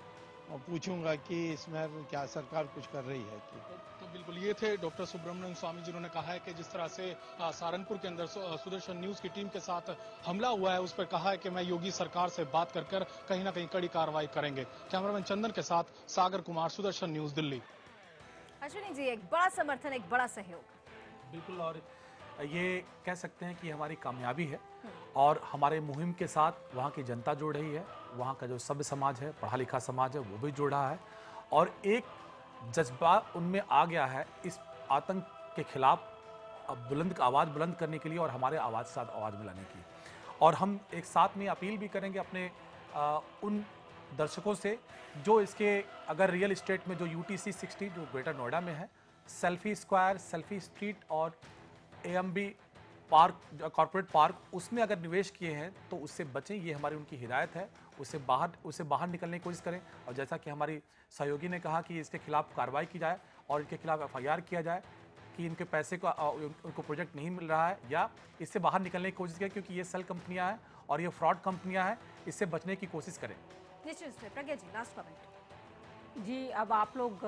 और पूछूंगा कि इसमें क्या सरकार कुछ कर रही है कि। तो बिल्कुल ये थे डॉक्टर सुब्रमण्यम स्वामी, जिन्होंने कहा है कि जिस तरह से सहारनपुर के अंदर सुदर्शन न्यूज की टीम के साथ हमला हुआ है उस पर कहा है कि मैं योगी सरकार से बात कर कहीं ना कहीं कड़ी कार्रवाई करेंगे। कैमरामैन चंदन के साथ सागर कुमार, सुदर्शन न्यूज, दिल्ली। अश्विनी जी, एक बड़ा समर्थन, एक बड़ा सहयोग। बिल्कुल, और ये कह सकते हैं कि हमारी कामयाबी है और हमारे मुहिम के साथ वहाँ की जनता जुड़ रही है, वहाँ का जो सभ्य समाज है, पढ़ा लिखा समाज है, वो भी जुड़ रहा है और एक जज्बा उनमें आ गया है इस आतंक के खिलाफ आवाज़ बुलंद करने के लिए और हमारे आवाज़ के साथ आवाज़ मिलाने की। और हम एक साथ में अपील भी करेंगे अपने उन दर्शकों से जो इसके अगर रियल इस्टेट में जो UTC 60 जो ग्रेटर नोएडा में है, सेल्फी स्क्वायर, सेल्फी स्ट्रीट और AMB पार्क, कॉर्पोरेट पार्क, उसमें अगर निवेश किए हैं तो उससे बचें, ये हमारी उनकी हिदायत है। उससे बाहर निकलने की कोशिश करें और जैसा कि हमारी सहयोगी ने कहा कि इसके खिलाफ कार्रवाई की जाए और इनके खिलाफ FIR किया जाए कि इनके पैसे को उनको प्रोजेक्ट नहीं मिल रहा है या इससे बाहर निकलने की कोशिश करें, क्योंकि ये सेल कंपनियां हैं और ये फ्रॉड कंपनियां हैं, इससे बचने की कोशिश करें। निश्चित। प्रज्ञा जी, लास्ट कमेंट। जी, अब आप लोग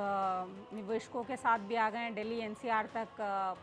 निवेशकों के साथ भी आ गए हैं, दिल्ली NCR तक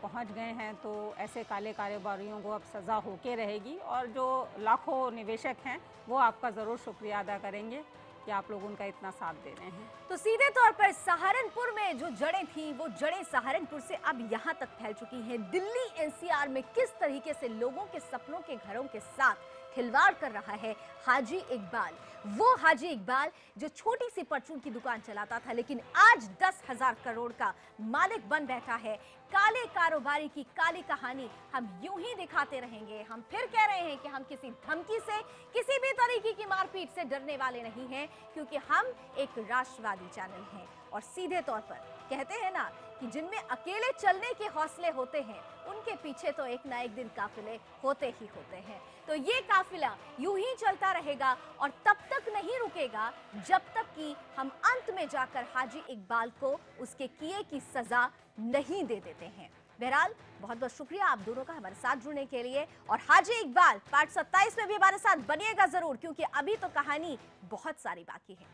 पहुंच गए हैं, तो ऐसे काले कारोबारियों को अब सज़ा होके रहेगी और जो लाखों निवेशक हैं वो आपका ज़रूर शुक्रिया अदा करेंगे कि आप लोग उनका इतना साथ दे रहे हैं। तो सीधे तौर पर सहारनपुर में जो जड़ें थीं वो जड़ें सहारनपुर से अब यहाँ तक फैल चुकी हैं। दिल्ली NCR में किस तरीके से लोगों के सपनों के घरों के साथ खिलवाड़ कर रहा है हाजी इकबाल, वो हाजी इकबाल जो छोटी सी परचून की दुकान चलाता था लेकिन आज 10,000 करोड़ का मालिक बन बैठा है। काले कारोबारी की काली कहानी हम यूं ही दिखाते रहेंगे। हम फिर कह रहे हैं कि हम किसी धमकी से, किसी भी तरीके की मारपीट से डरने वाले नहीं हैं, क्योंकि हम एक राष्ट्रवादी चैनल हैं और सीधे तौर पर कहते हैं ना कि जिनमें अकेले चलने के हौसले होते हैं उनके पीछे तो एक ना एक दिन काफिले होते ही होते हैं। तो ये काफिला यूं ही चलता रहेगा और तब तक नहीं रुकेगा जब तक कि हम अंत में जाकर हाजी इकबाल को उसके किए की सजा नहीं दे देते हैं। बहरहाल बहुत बहुत शुक्रिया आप दोनों का हमारे साथ जुड़ने के लिए, और हाजी इकबाल पार्ट 27 में भी हमारे साथ बनिएगा जरूर, क्योंकि अभी तो कहानी बहुत सारी बाकी है।